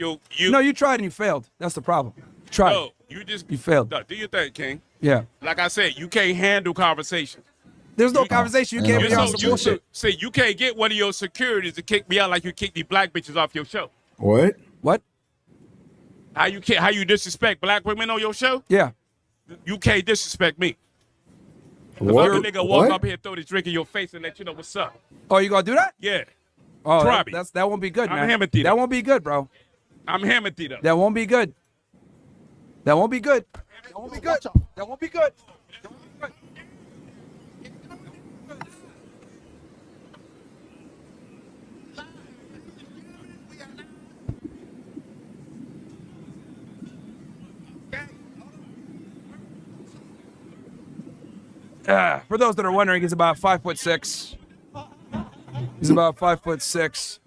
No, you tried and you failed. That's the problem. You tried. No, you failed. No, do your thing, King. Yeah. Like I said, you can't handle conversation. There's no conversation. You can't be on some bullshit. Say you can't get one of your securities to kick me out like you kicked these black bitches off your show. What? What? How you disrespect black women on your show? Yeah. You can't disrespect me. What? If a nigga walk up here, throw this drink in your face, and let you know what's up. Oh, you gonna do that? Yeah. Oh, Probably. that won't be good, man. I'm hammered. That won't be good, bro. I'm hammered though. That won't be good. That won't be good. That won't be good. That won't be good. For those that are wondering, he's about 5'6". He's about 5'6".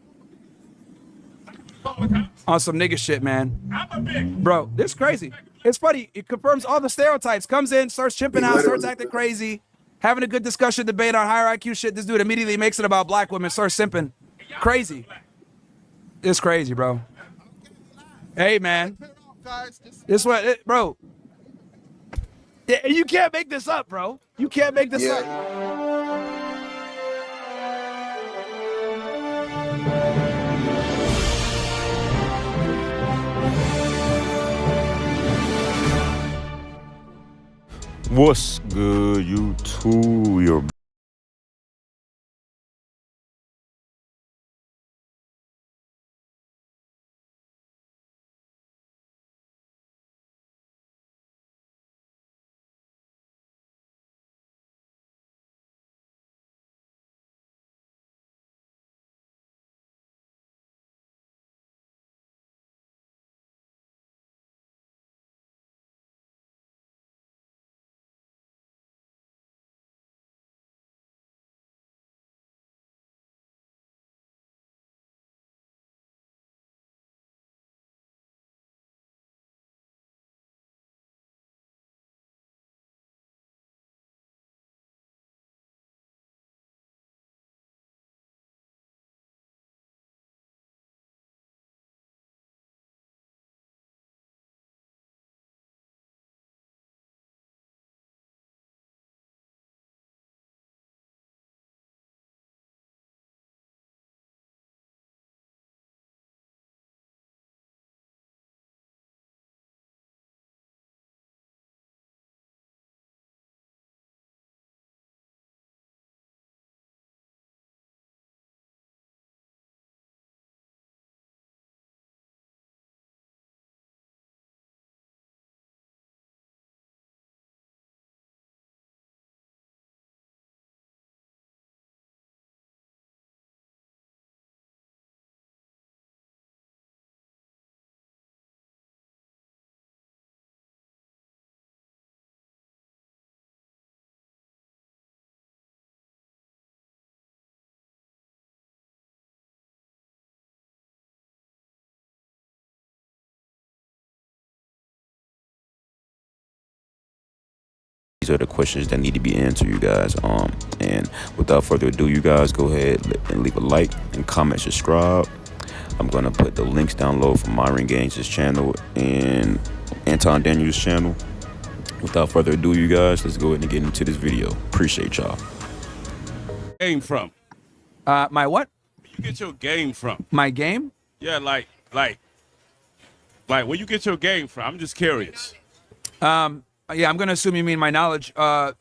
On some nigga shit, man. Bro, this is crazy. It's funny. It confirms all the stereotypes. Comes in, starts chimping out, starts acting crazy, having a good discussion, debate on higher IQ shit. This dude immediately makes it about black women, starts simping. Crazy. It's crazy, bro. Hey, man. This what, bro. You can't make this up, bro. You can't make this up. What's good, YouTube? Your these are the questions that need to be answered, you guys. And without further ado, you guys go ahead and leave a like and comment, subscribe. I'm gonna put the links down low for myrongaines' channel and antondaniels' channel. Without further ado, you guys, let's go ahead and get into this video. Appreciate y'all. Game from? My what? Where you get your game from? My game? Yeah, like where you get your game from? I'm just curious. Yeah, I'm gonna assume you mean my knowledge. A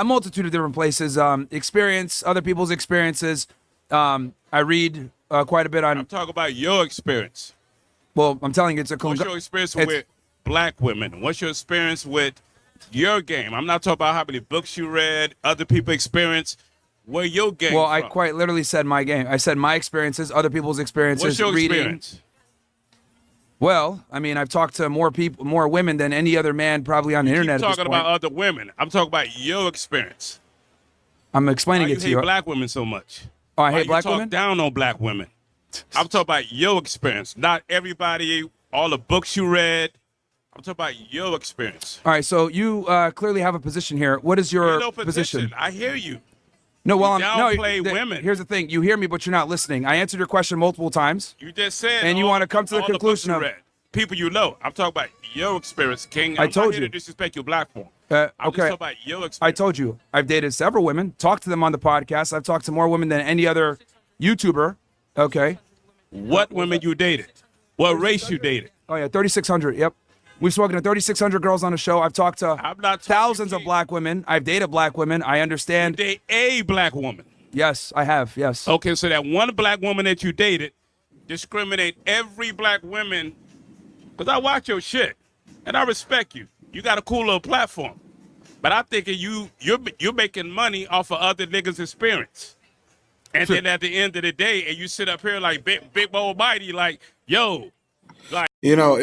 multitude of different places. Experience, other people's experiences. I read quite a bit on. I'm talking about your experience. Well, I'm telling you, it's a. What's your experience with black women? What's your experience with your game? I'm not talking about how many books you read, other people's experience. Where your game? Well, from? I quite literally said my game. I said my experiences, other people's experiences. What's your reading. experience? Well, I mean, I've talked to more people, more women than any other man probably on the internet. I'm talking about other women. I'm talking about your experience. I'm explaining it to you. Why you hate black women so much? Oh, I hate black women? women? Down on black women. I'm talking about your experience, not everybody, all the books you read. I'm talking about your experience. All right, so you clearly have a position here. What is your no position? I hear you. No, well, You I'm no. downplay women. Here's the thing: you hear me, but you're not listening. I answered your question multiple times. You just said, and you want to come to the all conclusion books of you read. People you know. I'm talking about your experience, King. I I'm told not here you. to disrespect your black form. I'm just Okay. talking about your experience. I told you. I've dated several women. Talked to them on the podcast. I've talked to more women than any other YouTuber. Okay. What women you dated? What race you dated? Oh yeah, 3,600. Yep. We've spoken to 3,600 girls on the show. I've talked to I'm not thousands of black women. I've dated black women. I understand. Date a black woman. Yes, I have. Yes. Okay, so that one black woman that you dated discriminate every black woman, because I watch your shit and I respect you. You got a cool little platform, but I'm thinking you're making money off of other niggas' experience, and then at the end of the day, and you sit up here like big old mighty, like yo, like You know,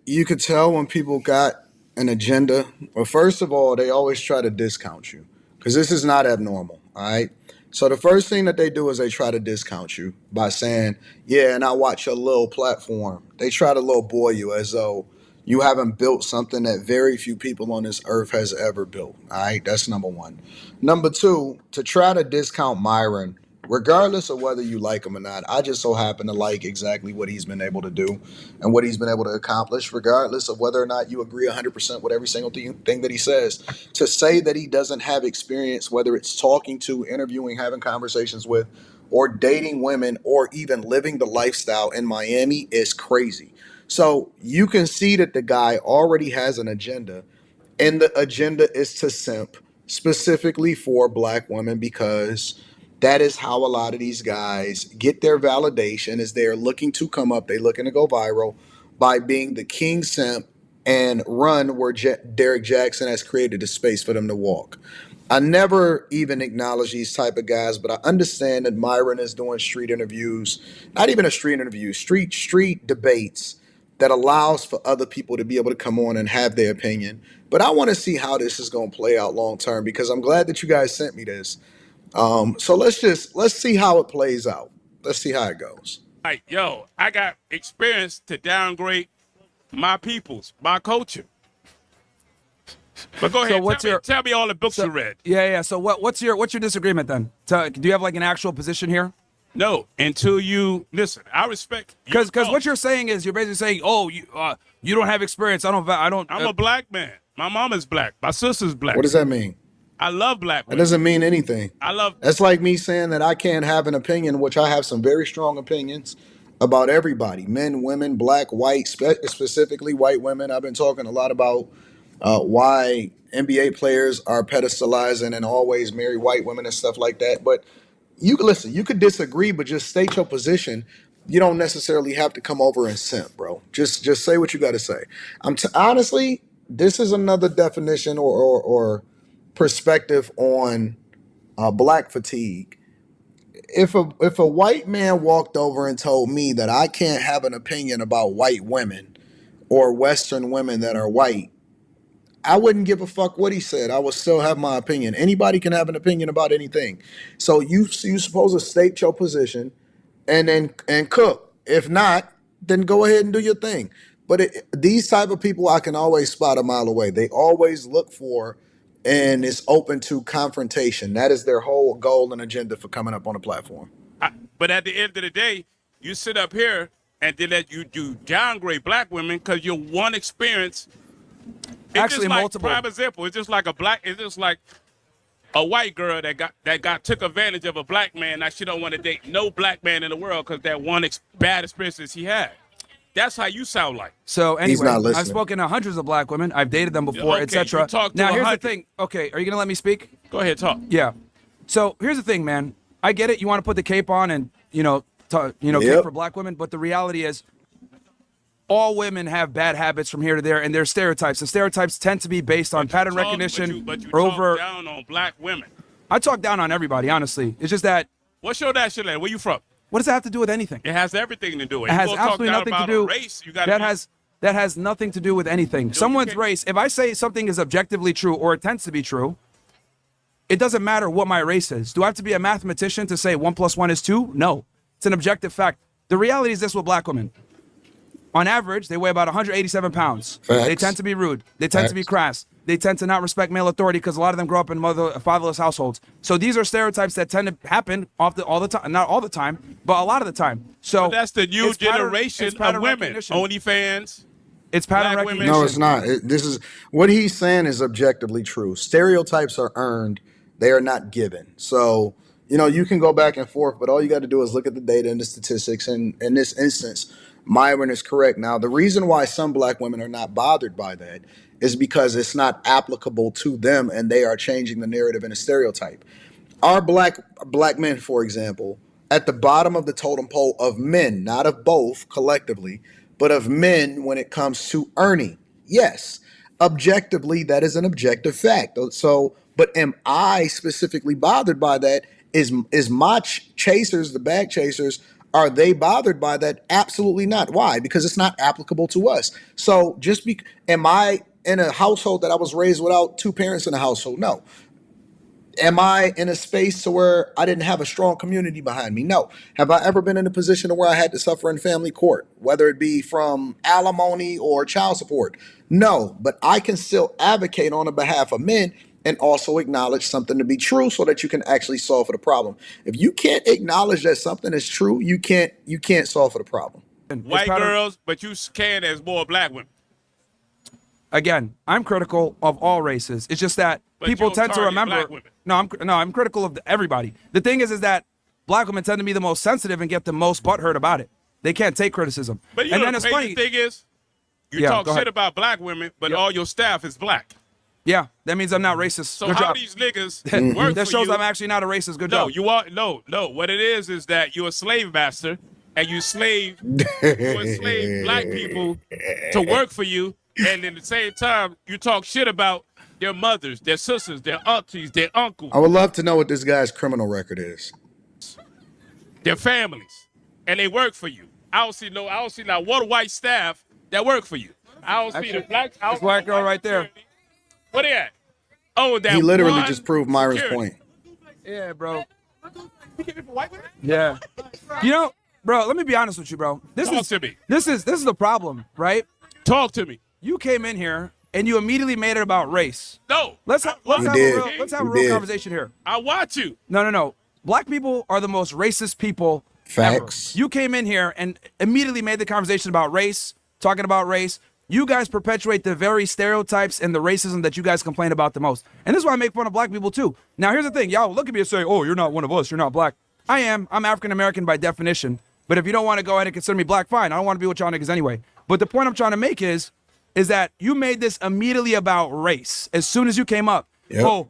you could tell when people got an agenda. Well, first of all, they always try to discount you because this is not abnormal. All right. So the first thing that they do is they try to discount you by saying, yeah, and I watch your little platform. They try to lowball you as though you haven't built something that very few people on this earth has ever built. All right. That's number one. Number two, to try to discount Myron, regardless of whether you like him or not, I just so happen to like exactly what he's been able to do and what he's been able to accomplish, regardless of whether or not you agree 100% with every single thing that he says. To say that he doesn't have experience, whether it's talking to, interviewing, having conversations with, or dating women, or even living the lifestyle in Miami is crazy. So you can see that the guy already has an agenda, and the agenda is to simp specifically for black women because that is how a lot of these guys get their validation is they're looking to come up, they're looking to go viral by being the king simp and run where Derek Jackson has created a space for them to walk. I never even acknowledge these type of guys, but I understand that Myron is doing street interviews, not even a street interview, street debates that allows for other people to be able to come on and have their opinion. But I want to see how this is going to play out long term because I'm glad that you guys sent me this. So let's see how it plays out. Let's see how it goes. like yo, I got experience to downgrade my peoples, my culture. But go ahead, tell me all the books you read. Yeah. So what's your disagreement then? Do you have like an actual position here? No, until you listen. I respect because what you're saying is you're basically saying, oh, you don't have experience. I'm a black man. My mom is black. My sister's black. What does that mean? I love black women. That doesn't mean anything. That's like me saying that I can't have an opinion, which I have some very strong opinions about everybody, men, women, black, white, specifically white women. I've been talking a lot about why NBA players are pedestalizing and always marry white women and stuff like that. But you could disagree, but just state your position. You don't necessarily have to come over and simp, bro. Just say what you got to say. Honestly, this is another definition or perspective on black fatigue. If a white man walked over and told me that I can't have an opinion about white women or Western women that are white, I wouldn't give a fuck what he said. I would still have my opinion. Anybody can have an opinion about anything. So you supposed to state your position and cook. If not, then go ahead and do your thing. But these type of people I can always spot a mile away. They always look for and is open to confrontation. That is their whole goal and agenda for coming up on a platform. But at the end of the day, you sit up here and then let you do downgrade black women because you're one experience. It's actually just like, multiple. Prime example. It's just like a white girl that took advantage of a black man. Now she don't want to date no black man in the world because that one bad experience he had. That's how you sound like. So anyway, not listening. I've spoken to hundreds of black women. I've dated them before, Okay, etc. you talked to Now here's 100. the thing. Okay, are you gonna let me speak? Go ahead, talk. Yeah. So here's the thing, man. I get it. You want to put the cape on and cape for black women, but the reality is, all women have bad habits from here to there, and there's stereotypes. And stereotypes tend to be based on pattern recognition. But you over. talk down on black women. I talk down on everybody, honestly. It's just that. What's your nationality? Where you from? What does that have to do with anything? It has everything to do with it. It Has you absolutely talk down nothing to about do. A race, you gotta that has nothing to do with anything. Someone's race. If I say something is objectively true or it tends to be true, it doesn't matter what my race is. Do I have to be a mathematician to say 1 + 1 is 2? No, it's an objective fact. The reality is this with black women. On average, they weigh about 187 pounds. Facts. They tend to be rude. They tend to be crass. they tend to not respect male authority because a lot of them grow up in fatherless households. So these are stereotypes that tend to happen all the time, not all the time, but a lot of the time. So But that's the new generation of women. recognition. OnlyFans. It's pattern Black women. recognition. No, it's not. This is what he's saying is objectively true. Stereotypes are earned; they are not given. So you can go back and forth, but all you got to do is look at the data and the statistics. And in this instance, Myron is correct. Now, the reason why some black women are not bothered by that is because it's not applicable to them, and they are changing the narrative and the stereotype. Our black men, for example, at the bottom of the totem pole of men, not of both collectively, but of men when it comes to earning. Yes, objectively, that is an objective fact. So, but am I specifically bothered by that? Is my chasers, the bag chasers, are they bothered by that? Absolutely not. Why? Because it's not applicable to us. So am I in a household that I was raised without two parents in the household? No. Am I in a space to where I didn't have a strong community behind me? No. Have I ever been in a position where I had to suffer in family court, whether it be from alimony or child support? No, but I can still advocate on the behalf of men and also acknowledge something to be true so that you can actually solve for the problem. If you can't acknowledge that something is true, you can't solve for the problem. White girls, but you can as more black women. Again, I'm critical of all races. It's just that But people you tend to target remember. black women. I'm critical of everybody. The thing is that black women tend to be the most sensitive and get the most butthurt about it. They can't take criticism. But you and know then the it's crazy funny. thing is, you Yeah, talk go shit ahead. about black women, but Yep. all your staff is black. Yeah, that means I'm not racist. So Good how job. these niggas work That for shows you? I'm actually not a racist. Good No, job. you are no. What it is that you're a slave master, and you enslave black people to work for you, and at the same time you talk shit about their mothers, their sisters, their aunties, their uncles, I would love to know what this guy's criminal record is. their families, and they work for you. I don't see not one white staff that work for you. I don't see the black. I don't This black see girl white right there. security. What they at? Oh, that He literally one just proved Myron's security. point. Yeah, bro. Yeah. Bro, let me be honest with you, bro. Talk to me. This is the problem, right? Talk to me. You came in here and you immediately made it about race. No. Let's have did. a We real did. conversation here. I watch you. No. Black people are the most racist people Facts. ever. You came in here and immediately made the conversation about race, talking about race. You guys perpetuate the very stereotypes and the racism that you guys complain about the most. And this is why I make fun of black people too. Now, here's the thing. Y'all look at me and say, oh, you're not one of us. You're not black. I am. I'm African-American by definition. But if you don't want to go ahead and consider me black, fine. I don't want to be with y'all niggas anyway. But the point I'm trying to make is that you made this immediately about race as soon as you came up. Yep.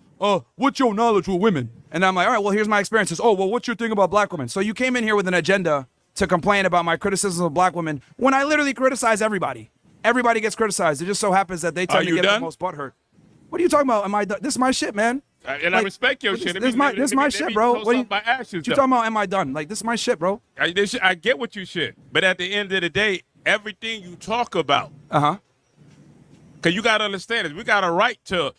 What's your knowledge with women? And I'm like, all right, well, here's my experiences. Oh, well, what's your thing about black women? So you came in here with an agenda to complain about my criticism of black women when I literally criticize everybody. Everybody gets criticized. It just so happens that they tend to you get done? the most butthurt. What are you talking about? Am I done? This is my shit, man. And I respect your shit. This is my shit, bro. What are you talking about? Am I done? Like, this is my shit, bro. I get what you shit, but at the end of the day, everything you talk about, because you got to understand is we got a right to,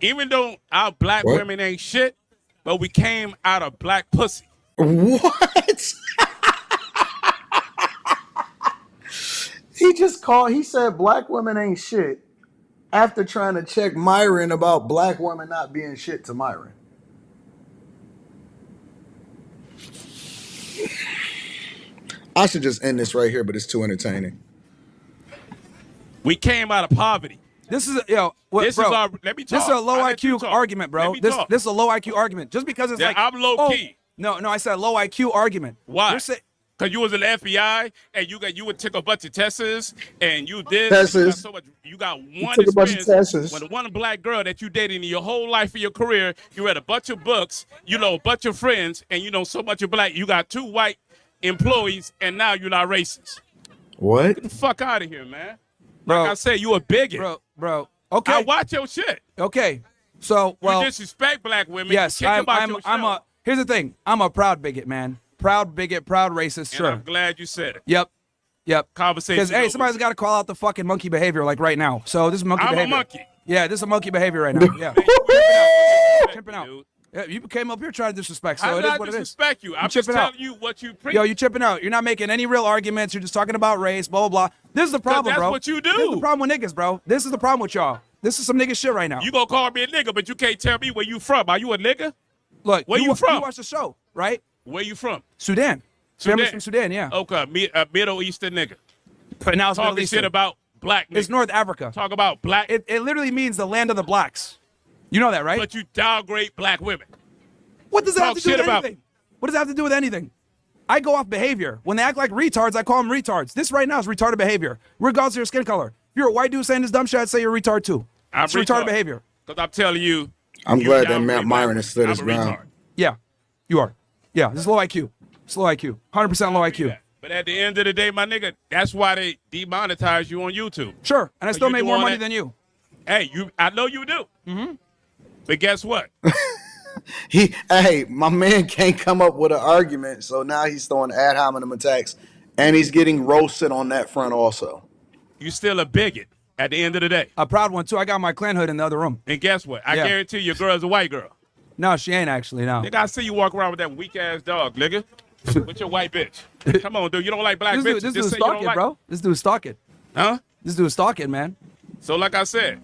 even though our black What? women ain't shit, but we came out of black pussy. What? He said black women ain't shit after trying to check Myron about black women not being shit to Myron. I should just end this right here, but it's too entertaining. We came out of poverty. This is Let me talk. This is a low I'll let you IQ talk. argument, bro. Let me This talk. is a low IQ argument. Just because it's Yeah, like I'm low key. No, I said low IQ argument. Why? You're saying, Because you was in the FBI and you would take a bunch of tests and you did Tests. you got one took a bunch of experience tests. when one black girl that you dated in your whole life of your career, you read a bunch of books, you know, a bunch of friends, and you know so much of black. You got 2 white employees and now you're not racist. What? Get the fuck out of here, man. Bro. Like I said, you a bigot. bro. Okay. I watch your shit. Okay. So, well, you disrespect black women. yes, you kick about I'm your show. here's the thing. I'm a proud bigot, man. Proud bigot, proud racist, And sure. I'm glad you said it. Yep. Conversation Because, hey, over. somebody's got to call out the fucking monkey behavior, like, right now. So, this is monkey I'm a behavior. monkey. Yeah, this is a monkey behavior right now. Yeah. Chipping out. Dude. Yeah, you came up here trying to disrespect, so I'm it is not what it is. disrespect you. I'm just chipping out. telling you what you preach. Yo, you chipping out. You're not making any real arguments. You're just talking about race, blah, blah, blah. This is the problem, that's bro. what you do. This is the problem with niggas, bro. This is the problem with y'all. This is some nigga shit right now. You gonna call me a nigga, but you can't tell me where you from. Are you a nigga? Look, where you from? You watch the show, right? Where you from? Sudan. Family's from Sudan, yeah. Okay, Middle Eastern nigga. But now it's Talking Middle Eastern. shit about black niggas. It's North Africa. Talk about black. It literally means the land of the blacks. You know that, right? But you downgrade black women. What does that have Talk to do with shit about- anything? What does that have to do with anything? I go off behavior. When they act like retards, I call them retards. This right now is retarded behavior, regardless of your skin color. If you're a white dude saying this dumb shit, I'd say you're a retard too. It's retarded behavior. Because I'm telling you. I'm you glad that downgrade Myron black has stood women. his I'm a ground. retard. Yeah, you are. Yeah, this is low IQ. It's low IQ. 100% low IQ. But at the end of the day, my nigga, that's why they demonetize you on YouTube. Sure, and I still you make do more all money that- than you. Hey, I know you do. Mm-hmm. But guess what? Hey, my man can't come up with an argument, so now he's throwing ad hominem attacks, and he's getting roasted on that front also. You still a bigot at the end of the day. A proud one too. I got my clan hood in the other room. And guess what? I Yeah. guarantee your girl's a white girl. No, she ain't actually. No. Nigga, I see you walk around with that weak ass dog, nigga. With your white bitch. Come on, dude. You don't like black This bitches. dude Just is say you don't stalking, like. bro. This dude is stalking. Huh? This dude is stalking, man. So like I said,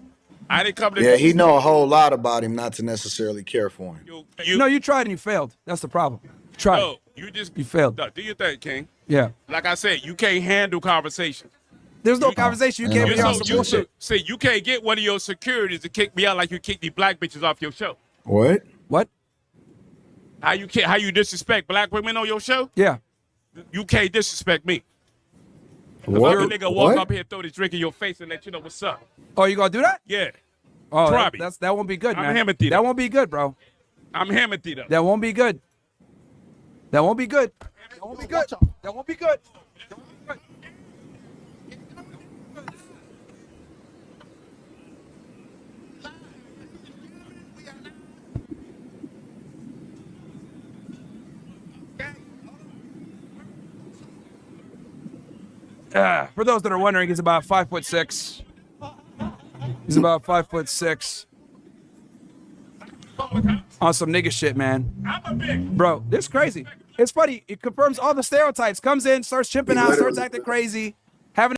I didn't come to. Yeah, he know a whole lot about him not to necessarily care for him. You No, you tried and you failed. That's the problem. You tried. no, you just You failed. No, do your thing, King. Yeah. Like I said, you can't handle conversation. There's no conversation. You can't Yeah. be on some bullshit. See, you can't get one of your securities to kick me out like you kick the black bitches off your show. What? What? How you disrespect black women on your show? Yeah. You can't disrespect me. What? If a nigga walk up here, throw this drink in your face, and let you know what's up. Oh, you gonna do that? Yeah, Oh, Probably. that won't be good, I'm man. Hamilton. That won't be good, bro. I'm Hamilton though. That won't be good. That won't be good. That won't be good. That won't be good. That won't be good. For those that are wondering, he's about 5'6". He's about 5'6". On some nigga shit, man. Bro, this is crazy. It's funny. It confirms all the stereotypes. Comes in, starts chimping out, starts acting crazy, having.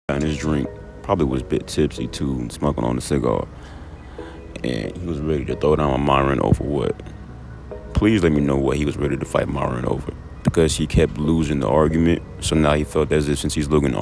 And his drink, probably was a bit tipsy too, smoking on a cigar, and he was ready to throw down Myron over what? Please let me know what he was ready to fight Myron over, because he kept losing the argument. So now he felt as if since he's losing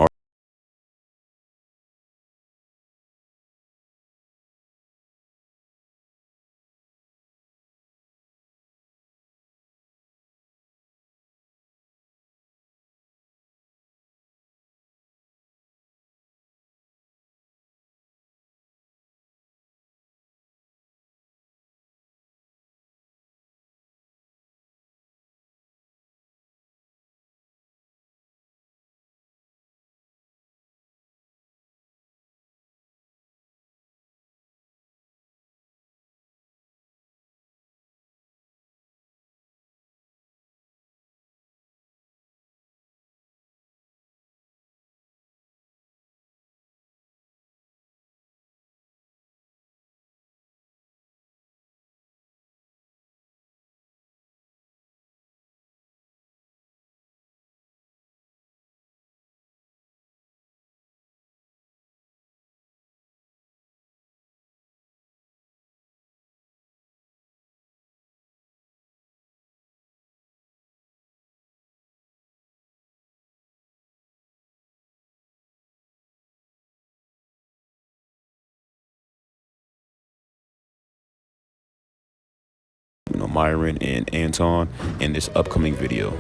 the Myron and Anton in this upcoming video.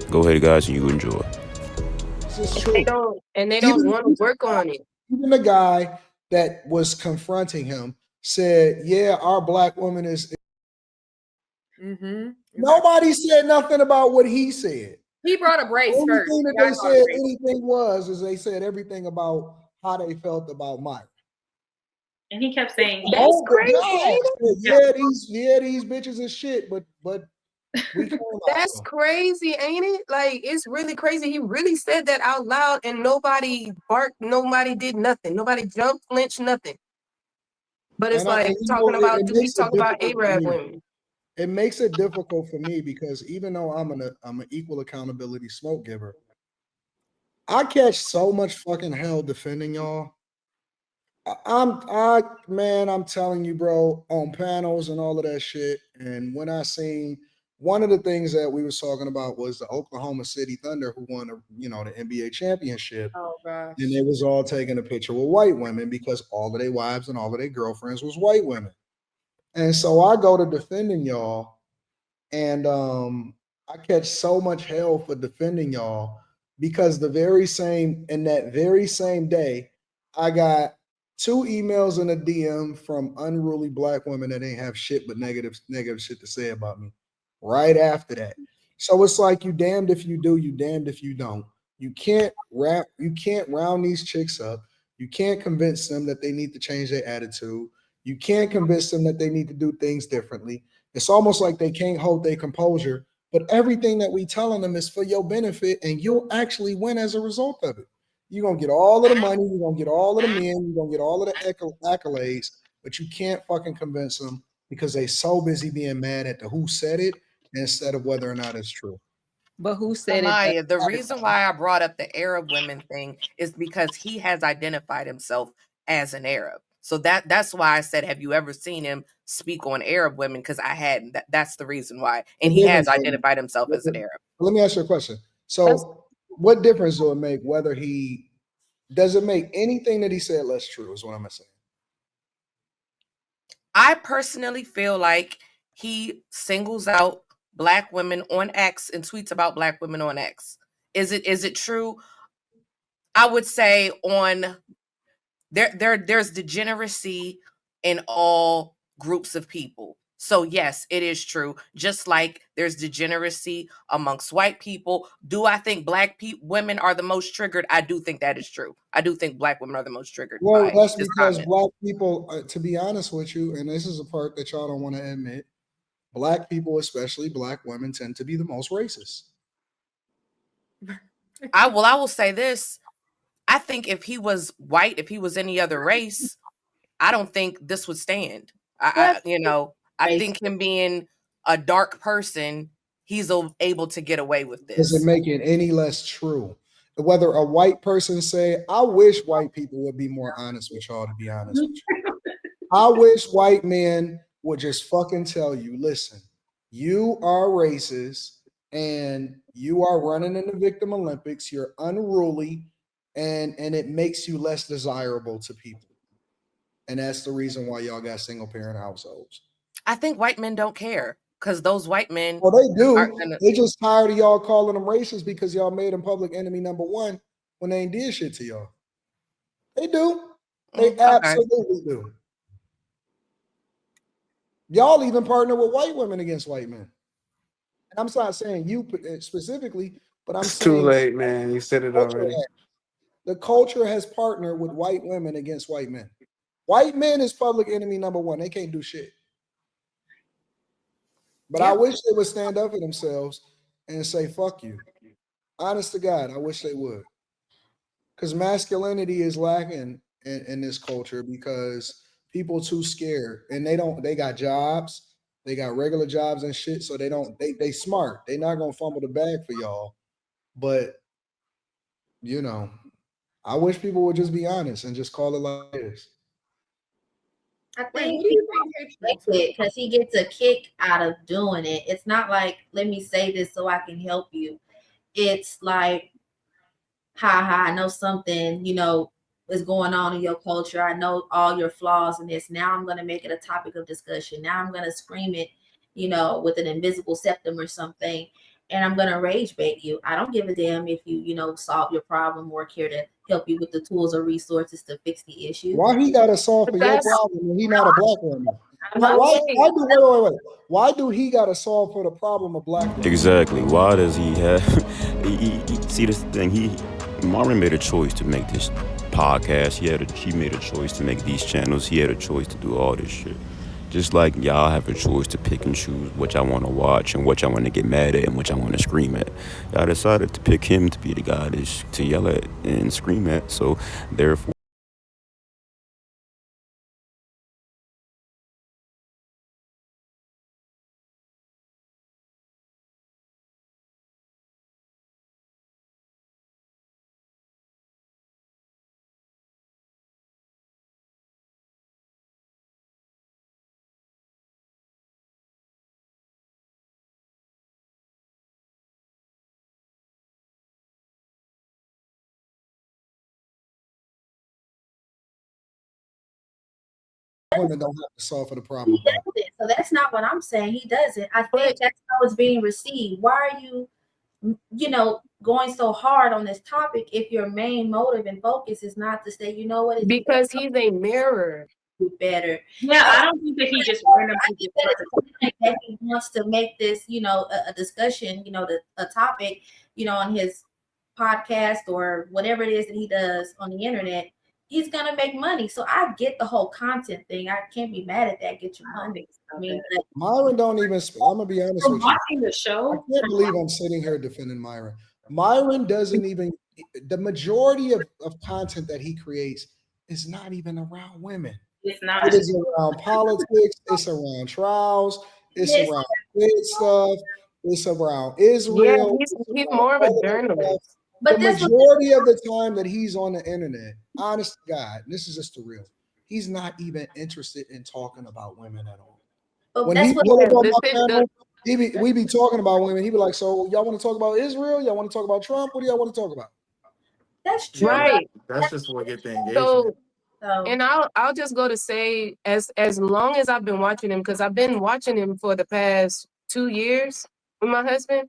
Go ahead, guys, and you enjoy. This is And true. they don't Even- want to work on it. Even the guy that was confronting him said, "Yeah, our black woman is." Nobody said nothing about what he said. He brought up race The only first. thing that Y'all they brought said race. anything was is they said everything about how they felt about Myron. And he kept saying, That's "Oh, crazy. yeah. These bitches are shit, but we care about That's them. crazy, ain't it? Like, it's really crazy. He really said that out loud, and nobody barked, nobody did nothing, nobody jumped, flinched, nothing. But it's like And, you know, talking about, it he's makes it talking about difficult for Arab me. women. It makes it difficult for me because even though I'm an equal accountability smoke giver, I catch so much fucking hell defending y'all. I'm telling you, bro, on panels and all of that shit. And when I seen one of the things that we was talking about was the Oklahoma City Thunder who won the NBA championship. Oh gosh. And they was all taking a picture with white women because all of their wives and all of their girlfriends was white women. And so I go to defending y'all, and I catch so much hell for defending y'all because in that very same day, I got 2 emails and a DM from unruly black women that ain't have shit but negative shit to say about me right after that. So it's like you damned if you do, you damned if you don't. You can't round these chicks up. You can't convince them that they need to change their attitude. You can't convince them that they need to do things differently. It's almost like they can't hold their composure, but everything that we telling them is for your benefit, and you'll actually win as a result of it. You're gonna get all of the money, you're gonna get all of the men, you're gonna get all of the accolades, but you can't fucking convince them because they so busy being mad at the who said it instead of whether or not it's true. But who said it? Amaya, the reason why I brought up the Arab women thing is because he has identified himself as an Arab. So that's why I said, have you ever seen him speak on Arab women? Because I hadn't. That's the reason why. And he has identified himself as an Arab. Let me ask you a question. So what difference does it make whether does it make anything that he said less true is what I'm saying? I personally feel like he singles out black women on X and tweets about black women on X. Is it true? I would say there's degeneracy in all groups of people. So yes, it is true. Just like there's degeneracy amongst white people. Do I think black women are the most triggered? I do think that is true. I do think black women are the most triggered. Well, that's because black people, to be honest with you, and this is a part that y'all don't want to admit, black people, especially black women, tend to be the most racist. I will say this. I think if he was white, if he was any other race, I don't think this would stand. I think him being a dark person, he's able to get away with this. Doesn't make it any less true. Whether a white person say, I wish white people would be more honest with y'all, to be honest with you. I wish white men would just fucking tell you, listen, you are racist and you are running in the victim Olympics. You're unruly and it makes you less desirable to people. And that's the reason why y'all got single parent households. I think white men don't care because those white men. Well, they do. They just tired of y'all calling them racist because y'all made them public enemy number 1 when they ain't did shit to y'all. They do. They absolutely do. Y'all even partner with white women against white men. And I'm not saying you specifically, but I'm saying too late, man. You said it already. The culture has partnered with white women against white men. White men is public enemy number 1. They can't do shit. But I wish they would stand up for themselves and say, fuck you. Honest to God, I wish they would. Because masculinity is lacking in this culture because people too scared. And they got jobs. They got regular jobs and shit. So they smart. They not going to fumble the bag for y'all. But, I wish people would just be honest and just call it like it is. I think he respects it because he gets a kick out of doing it. It's not like, let me say this so I can help you. It's like, ha, I know something, is going on in your culture. I know all your flaws in this. Now I'm going to make it a topic of discussion. Now I'm going to scream it, with an invisible septum or something. And I'm going to rage bait you. I don't give a damn if you, solve your problem or care to help you with the tools or resources to fix the issue. Why he got to solve for your problem when he not a black woman? Why do he got to solve for the problem of black women? Exactly. Why does he have... see this thing, MYRON made a choice to make this podcast. He made a choice to make these channels. He had a choice to do all this shit. Just like y'all have a choice to pick and choose what y'all want to watch and what y'all want to get mad at and what y'all want to scream at. Y'all decided to pick him to be the guy to yell at and scream at. So therefore, Women don't have to solve for the problem. He doesn't. So that's not what I'm saying. He doesn't. I think that's how it's being received. Why are you, going so hard on this topic if your main motive and focus is not to say, you know what? It's because he's a mirror. Better. Yeah, I don't think that he just randomly that he wants to make this, a discussion, a topic, on his podcast or whatever it is that he does on the internet. He's gonna make money. So I get the whole content thing. I can't be mad at that. Get your money. I mean, Myron don't even. I'm gonna be honest with you. watching the show. I can't believe I'm sitting here defending Myron. Myron doesn't even. The majority of content that he creates is not even around women. It's not. It is around politics. It's around trials. It's around fit stuff. It's around Israel. Yeah, he's more of a journalist. But the majority of the time that he's on the internet, honest to God, this is just the real. He's not even interested in talking about women at all. But when he pulled up on my panel, we be talking about women. He be like, "So y'all want to talk about Israel? Y'all want to talk about Trump? What do y'all want to talk about?" That's true. Right. That's just what get the engagement. And I'll just go to say, as long as I've been watching him, because I've been watching him for the past 2 years with my husband,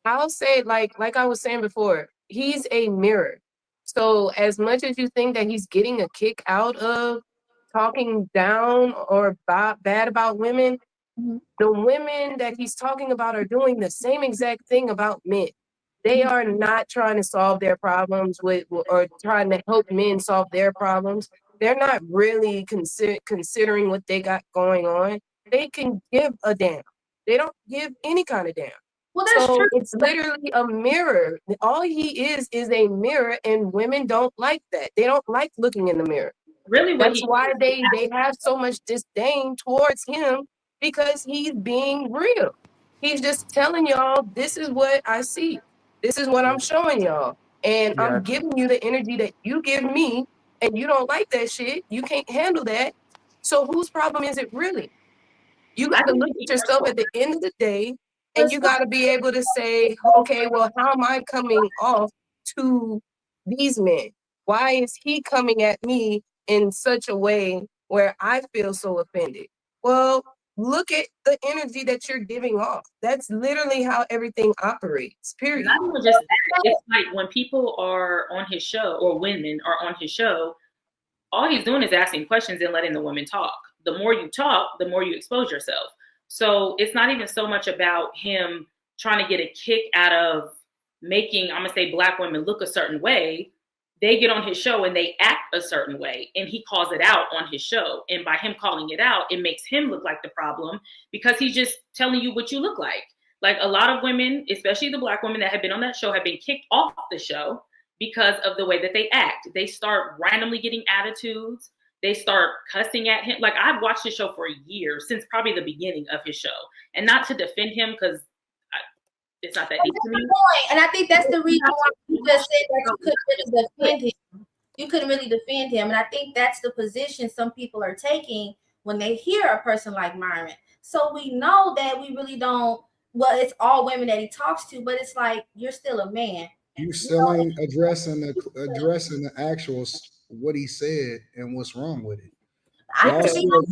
I'll say, like I was saying before, he's a mirror. So as much as you think that he's getting a kick out of talking down or bad about women, the women that he's talking about are doing the same exact thing about men. They are not trying to solve their problems or trying to help men solve their problems. They're not really considering what they got going on. They can give a damn. They don't give any kind of damn. Well, that's so true. It's literally a mirror. All he is a mirror, and women don't like that. They don't like looking in the mirror. Really, that's why they have so much disdain towards him, because he's being real. He's just telling y'all, this is what I see. This is what I'm showing y'all. And I'm giving you the energy that you give me, and you don't like that shit. You can't handle that. So whose problem is it really? You got to look at yourself at the end of the day, and you got to be able to say, okay, well, how am I coming off to these men? Why is he coming at me in such a way where I feel so offended? Well, look at the energy that you're giving off. That's literally how everything operates, period. Not even just that. It's like when people are on his show, or women are on his show, all he's doing is asking questions and letting the women talk. The more you talk, the more you expose yourself. So it's not even so much about him trying to get a kick out of making, I'm gonna say, Black women look a certain way. They get on his show and they act a certain way, and he calls it out on his show. And by him calling it out, it makes him look like the problem, because he's just telling you what you look like. Like, a lot of women, especially the Black women that have been on that show, have been kicked off the show because of the way that they act. They start randomly getting attitudes. They start cussing at him. Like, I've watched his show for a year, since probably the beginning of his show. And not to defend him, because it's not that deep to me. And I think that's the reason why you just said that you couldn't really defend him. You couldn't really defend him. And I think that's the position some people are taking when they hear a person like Myron. So we know that we really don't, well, it's all women that he talks to, but it's like, you're still a man. You still ain't addressing the actual what he said and what's wrong with it. Y'all still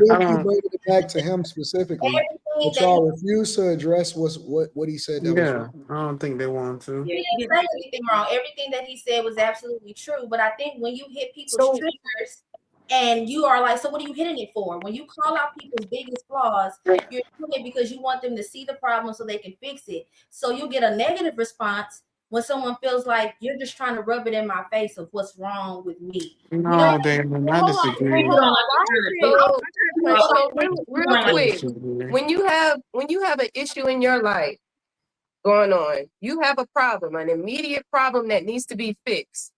keep bringing it back to him specifically, but y'all refuse to address what he said. That was wrong. I don't think they want to. He didn't say anything wrong. Everything that he said was absolutely true. But I think when you hit people's triggers, and you are like, so what are you hitting it for? When you call out people's biggest flaws, you're doing it because you want them to see the problem so they can fix it. So you get a negative response when someone feels like you're just trying to rub it in my face of what's wrong with me. No, Damon, I disagree. People don't understand. So real I quick, disagree. when you have an issue in your life going on, you have a problem, an immediate problem that needs to be fixed.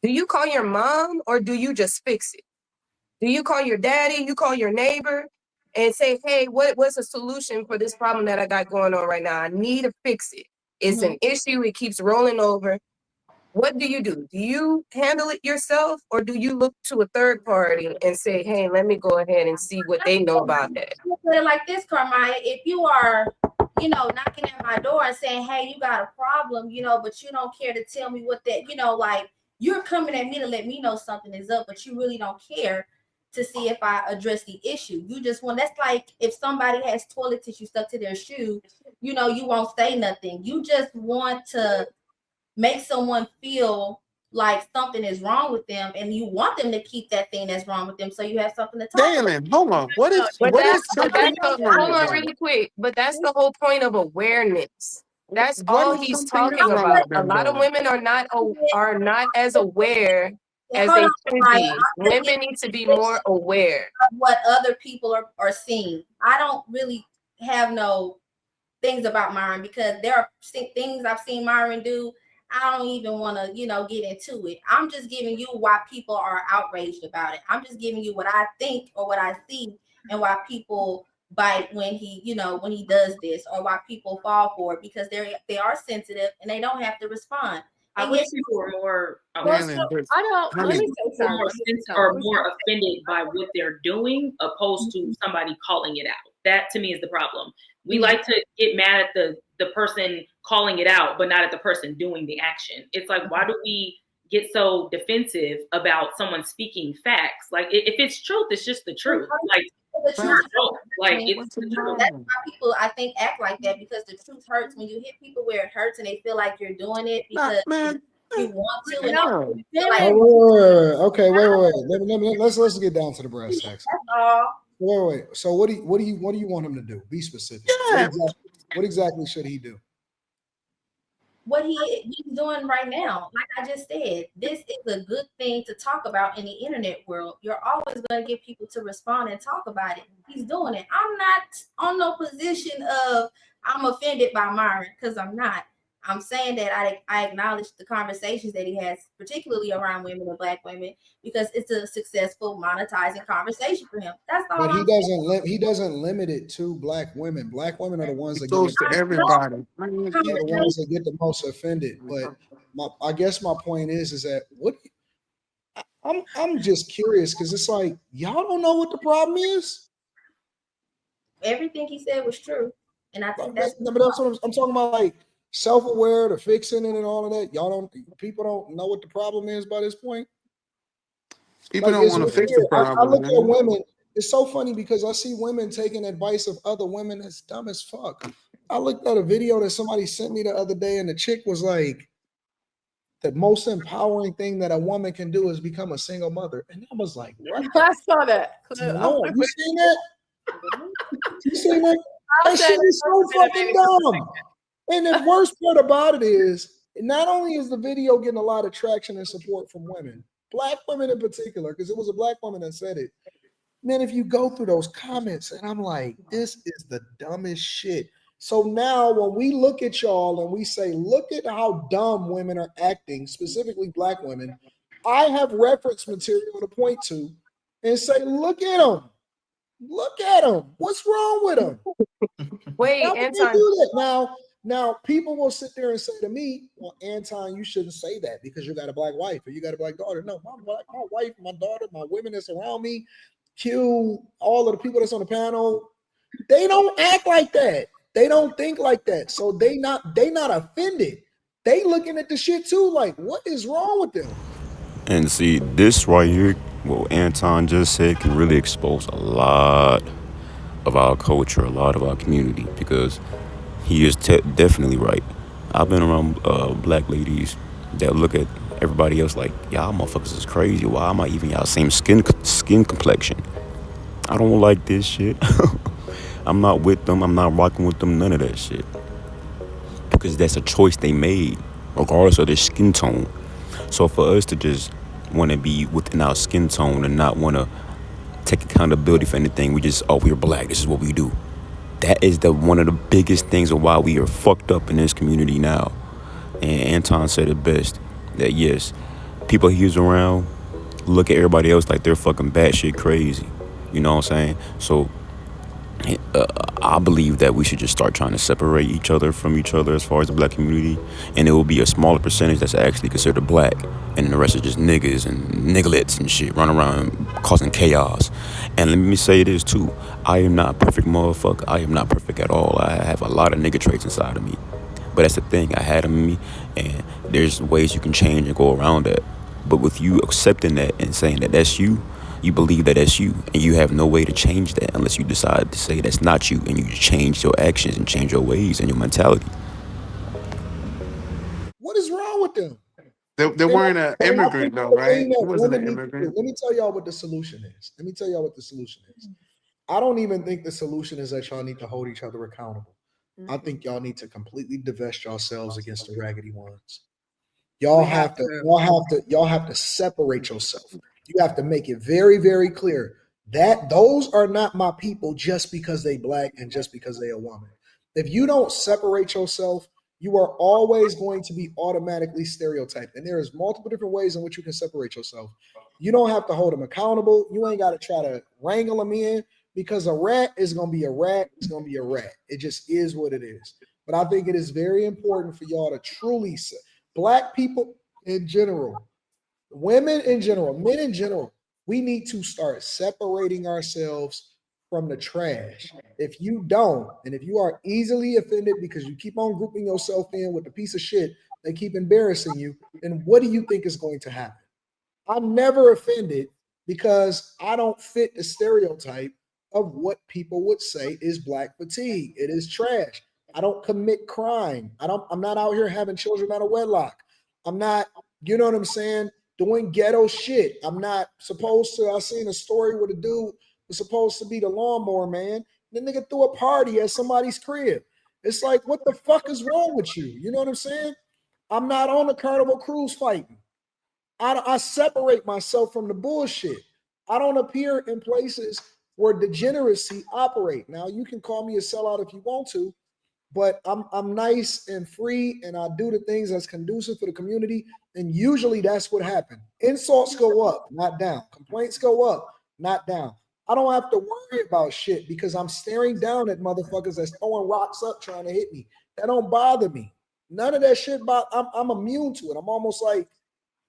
Do you call your mom or do you just fix it? Do you call your daddy? You call your neighbor and say, hey, what's a solution for this problem that I got going on right now? I need to fix it. It's an issue. It keeps rolling over. What do? Do you handle it yourself or do you look to a third party and say, hey, let me go ahead and see what they know about that? I put it like this, Carmaya. If you are, knocking at my door and saying, hey, you got a problem, but you don't care to tell me what that, like you're coming at me to let me know something is up, but you really don't care to see if I address the issue. You just want, that's like if somebody has toilet tissue stuck to their shoe, you won't say nothing. You just want to make someone feel like something is wrong with them, and you want them to keep that thing that's wrong with them, so you have something to talk about. Damon, hold on. What is But something hold on really quick. But that's the whole point of awareness. That's all he's talking about. A lot of women are not as aware as they should be. Women need to be more aware of what other people are seeing. I don't really have no things about Myron because there are things I've seen Myron do. I don't even want to, get into it. I'm just giving you why people are outraged about it. I'm just giving you what I think or what I see and why people bite when he, when he does this, or why people fall for it, because they are sensitive and they don't have to respond. I And wish yes, people were more Let me say or more offended by what they're doing opposed to somebody calling it out. That to me is the problem. We like to get mad at the person calling it out, but not at the person doing the action. It's like, why do we get so defensive about someone speaking facts? Like, if it's truth, it's just the truth. Like, the truth, it's the truth. That's why people, I think, act like that, because the truth hurts. When you hit people where it hurts and they feel like you're doing it because you want to. And Okay, wait. Let's get down to the brass tacks. That's all. Wait. So what do you want him to do? Be specific. Yeah. What exactly should he do? What he's doing right now, like I just said, this is a good thing to talk about in the internet world. You're always going to get people to respond and talk about it. He's doing it. I'm not on no position of I'm offended by Myron, because I'm not. I'm saying that I acknowledge the conversations that he has, particularly around women and Black women, because it's a successful monetizing conversation for him. That's all. But he doesn't limit it to Black women. Black women are the ones that goes to everybody. They're the ones that get the most offended. But I guess my point is that I'm just curious, because it's like y'all don't know what the problem is. Everything he said was true, and I think that's what I'm talking about. Like, self-aware, the fixing it and all of that. People don't know what the problem is by this point. People don't want to fix the problem. I look at women. It's so funny because I see women taking advice of other women that's dumb as fuck. I looked at a video that somebody sent me the other day, and the chick was like, the most empowering thing that a woman can do is become a single mother. And I was like, what? I saw that. No, you seen that? You seen that? That shit is so fucking dumb. And the worst part about it is, not only is the video getting a lot of traction and support from women, Black women in particular, because it was a Black woman that said it. And then if you go through those comments, and I'm like, this is the dumbest shit. So now when we look at y'all and we say, look at how dumb women are acting, specifically Black women, I have reference material to point to and say, look at them. Look at them. What's wrong with them? Wait, Anton. Do that? Now, people will sit there and say to me, well, Anton, you shouldn't say that because you got a Black wife or you got a Black daughter. No, my wife, my daughter, my women that's around me, Q, all of the people that's on the panel, they don't act like that. They don't think like that. So they not offended. They looking at the shit too, like, what is wrong with them? And see, this right here, what Anton just said, can really expose a lot of our culture, a lot of our community, because he is definitely right. I've been around Black ladies that look at everybody else like, y'all motherfuckers is crazy. Why am I even y'all same skin complexion? I don't like this shit. I'm not with them. I'm not rocking with them. None of that shit. Because that's a choice they made. regardless of their skin tone. So for us to just want to be within our skin tone and not want to take accountability for anything, we're black, this is what we do. That is one of the biggest things of why we are fucked up in this community now. And Anton said it best, that yes, people he's around look at everybody else like they're fucking batshit crazy. You know what I'm saying? So I believe that we should just start trying to separate each other from each other as far as the black community, and it will be a smaller percentage that's actually considered black, and the rest are just niggas and nigglets and shit running around causing chaos. And let me say this too, I am not a perfect motherfucker. I am not perfect at all. I have a lot of nigga traits inside of me, but that's the thing, I had them in me, and there's ways you can change and go around that. But with you accepting that and saying that that's you, you believe that that's you, and you have no way to change that unless you decide to say that's not you, and you change your actions and change your ways and your mentality. What is wrong with them? They weren't an immigrant though, right? He wasn't an immigrant. Let me tell y'all what the solution is. I don't even think the solution is that y'all need to hold each other accountable. I think y'all need to completely divest yourselves against the raggedy ones. Y'all have to separate yourself. You have to make it very, very clear that those are not my people just because they black and just because they a woman. If you don't separate yourself, you are always going to be automatically stereotyped. And there is multiple different ways in which you can separate yourself. You don't have to hold them accountable. You ain't got to try to wrangle them in, because a rat is going to be a rat. It's going to be a rat. It just is what it is. But I think it is very important for y'all to truly black people in general, women in general, men in general, we need to start separating ourselves from the trash. If you don't, and if you are easily offended because you keep on grouping yourself in with the piece of shit that keep embarrassing you, then what do you think is going to happen? I'm never offended because I don't fit the stereotype of what people would say is black fatigue. It is trash. I don't commit crime. I'm not out here having children out of wedlock. I'm not, you know what I'm saying, doing ghetto shit. I'm not supposed to. I seen a story where the dude was supposed to be the lawnmower man. The nigga threw a party at somebody's crib. It's like, what the fuck is wrong with you? You know what I'm saying? I'm not on the Carnival Cruise fighting. I separate myself from the bullshit. I don't appear in places where degeneracy operate. Now, you can call me a sellout if you want to, but I'm nice and free, and I do the things that's conducive for the community. And usually that's what happens. Insults go up, not down. Complaints go up, not down. I don't have to worry about shit because I'm staring down at motherfuckers that's throwing rocks up trying to hit me. That don't bother me. None of that shit. I'm immune to it. I'm almost like,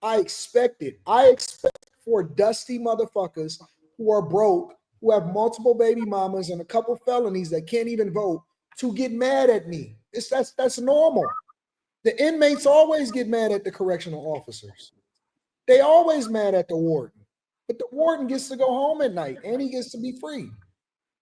I expect it. I expect for dusty motherfuckers who are broke, who have multiple baby mamas and a couple felonies that can't even vote, to get mad at me. That's normal. The inmates always get mad at the correctional officers. They always mad at the warden. But the warden gets to go home at night and he gets to be free.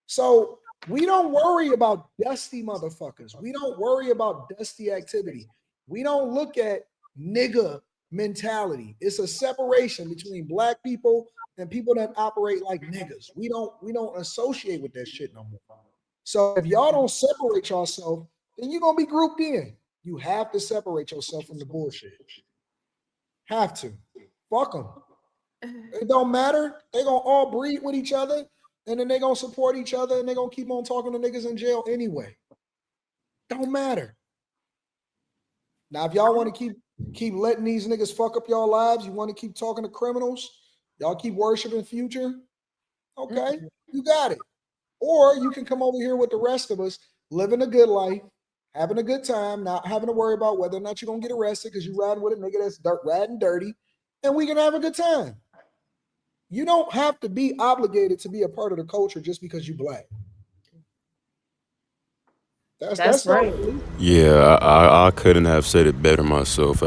So we don't worry about dusty motherfuckers. We don't worry about dusty activity. We don't look at nigga mentality. It's a separation between black people and people that operate like niggas. We don't associate with that shit no more. So if y'all don't separate yourself, then you're gonna be grouped in. You have to separate yourself from the bullshit. Have to. Fuck them. It don't matter. They're gonna all breed with each other, and then they're gonna support each other, and they're gonna keep on talking to niggas in jail anyway. Don't matter. Now, if y'all want to keep letting these niggas fuck up y'all lives, you want to keep talking to criminals, y'all keep worshiping Future, okay, you got it. Or you can come over here with the rest of us, living a good life, having a good time, not having to worry about whether or not you're going to get arrested because you're riding with a nigga that's riding dirty, and we can have a good time. You don't have to be obligated to be a part of the culture just because you're black. That's right. Yeah, I couldn't have said it better myself.